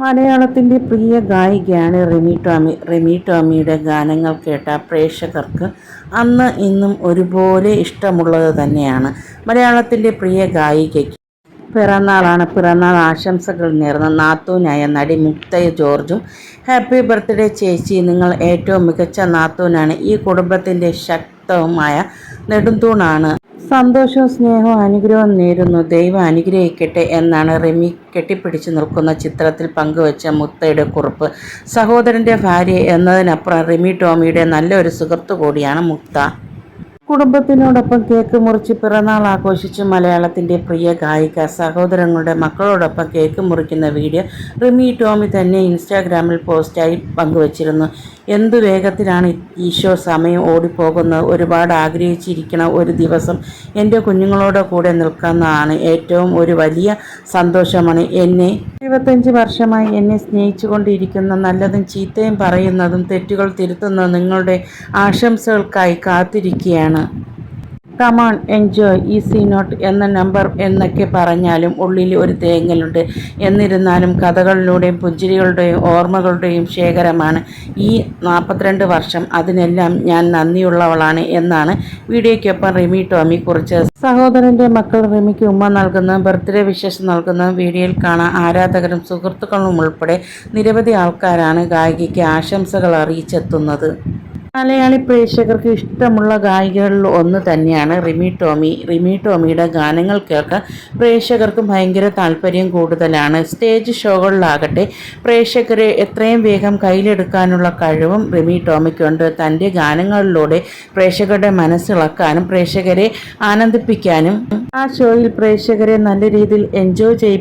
മലയാളത്തിൻ്റെ പ്രിയ ഗായികയാണ് റിമി ടോമി. റിമി ടോമിയുടെ ഗാനങ്ങൾ കേട്ട പ്രേക്ഷകർക്ക് അന്ന് ഇന്നും ഒരുപോലെ ഇഷ്ടമുള്ളത് തന്നെയാണ്. മലയാളത്തിൻ്റെ പ്രിയ ഗായികയ്ക്ക് പിറന്നാളാണ്. പിറന്നാൾ ആശംസകൾ നേർന്ന നാത്തൂനായ നടി മുക്ത ജോർജും ഹാപ്പി ബർത്ത്ഡേ ചേച്ചി, നിങ്ങൾ ഏറ്റവും മികച്ച നാത്തൂനാണ്, ഈ കുടുംബത്തിൻ്റെ ശക്തവുമായ നെടുംതൂണാണ്. സന്തോഷവും സ്നേഹവും അനുഗ്രഹവും നേരുന്നു, ദൈവം അനുഗ്രഹിക്കട്ടെ എന്നാണ് റിമി കെട്ടിപ്പിടിച്ചു നിൽക്കുന്ന ചിത്രത്തിൽ പങ്കുവച്ച മുക്തയുടെ കുറിപ്പ്. സഹോദരൻ്റെ ഭാര്യ എന്നതിനപ്പുറം റിമി ടോമിയുടെ നല്ലൊരു സുഹൃത്തു കൂടിയാണ് മുക്ത. കുടുംബത്തിനോടൊപ്പം കേക്ക് മുറിച്ച് പിറന്നാൾ ആഘോഷിച്ചു മലയാളത്തിൻ്റെ പ്രിയ ഗായിക സഹോദരങ്ങളുടെ മക്കളോടൊപ്പം കേക്ക് മുറിക്കുന്ന വീഡിയോ റിമി ടോമി തന്നെ ഇൻസ്റ്റാഗ്രാമിൽ പോസ്റ്റായി പങ്കുവച്ചിരുന്നു. എന്തു വേഗത്തിലാണ് ഈശോ സമയം ഓടിപ്പോകുന്നത്. ഒരുപാട് ആഗ്രഹിച്ചിരിക്കണ ഒരു ദിവസം എൻ്റെ കുഞ്ഞുങ്ങളോട് കൂടെ നിൽക്കുന്നതാണ് ഏറ്റവും ഒരു വലിയ സന്തോഷമാണ്. എന്നെ 25 വർഷമായി എന്നെ സ്നേഹിച്ചുകൊണ്ടിരിക്കുന്ന, നല്ലതും ചീത്തയും പറയുന്നതും തെറ്റുകൾ തിരുത്തുന്നതും നിങ്ങളുടെ ആശംസകൾക്കായി കാത്തിരിക്കുകയാണ്. കമാൺ എൻജോയ് ഈസി നോട്ട് എന്ന നമ്പർ എന്നൊക്കെ പറഞ്ഞാലും ഉള്ളിൽ ഒരു തേങ്ങലുണ്ട്. എന്നിരുന്നാലും കഥകളിലൂടെയും പുഞ്ചിരികളുടെയും ഓർമ്മകളുടെയും ശേഖരമാണ് ഈ 42 വർഷം. അതിനെല്ലാം ഞാൻ നന്ദിയുള്ളവളാണ് എന്നാണ് വീഡിയോയ്ക്കൊപ്പം റിമി ടോമി കുറിച്ചത്. സഹോദരൻ്റെ മക്കൾ റിമിക്ക് ഉമ്മ നൽകുന്നതും ബർത്ത്ഡേ വിശേഷം നൽകുന്നതും വീഡിയോയിൽ കാണാൻ ആരാധകരും സുഹൃത്തുക്കളും ഉൾപ്പെടെ നിരവധി ആൾക്കാരാണ് ഗായികയ്ക്ക് ആശംസകൾ അറിയിച്ചെത്തുന്നത്. മലയാളി പ്രേക്ഷകർക്ക് ഇഷ്ടമുള്ള ഗായികകളിൽ ഒന്ന് തന്നെയാണ് റിമി ടോമി. റിമി ടോമിയുടെ ഗാനങ്ങൾ കേൾക്കാൻ പ്രേക്ഷകർക്ക് ഭയങ്കര താല്പര്യം കൂടുതലാണ്. സ്റ്റേജ് ഷോകളിലാകട്ടെ പ്രേക്ഷകരെ എത്രയും വേഗം കയ്യിലെടുക്കാനുള്ള കഴിവും റിമി ടോമിക്കുണ്ട്. തൻ്റെ ഗാനങ്ങളിലൂടെ പ്രേക്ഷകരുടെ മനസ്സിളക്കാനും പ്രേക്ഷകരെ ആനന്ദിപ്പിക്കാനും ആ ഷോയിൽ പ്രേക്ഷകരെ നല്ല രീതിയിൽ എൻജോയ് ചെയ്യിപ്പിക്കും.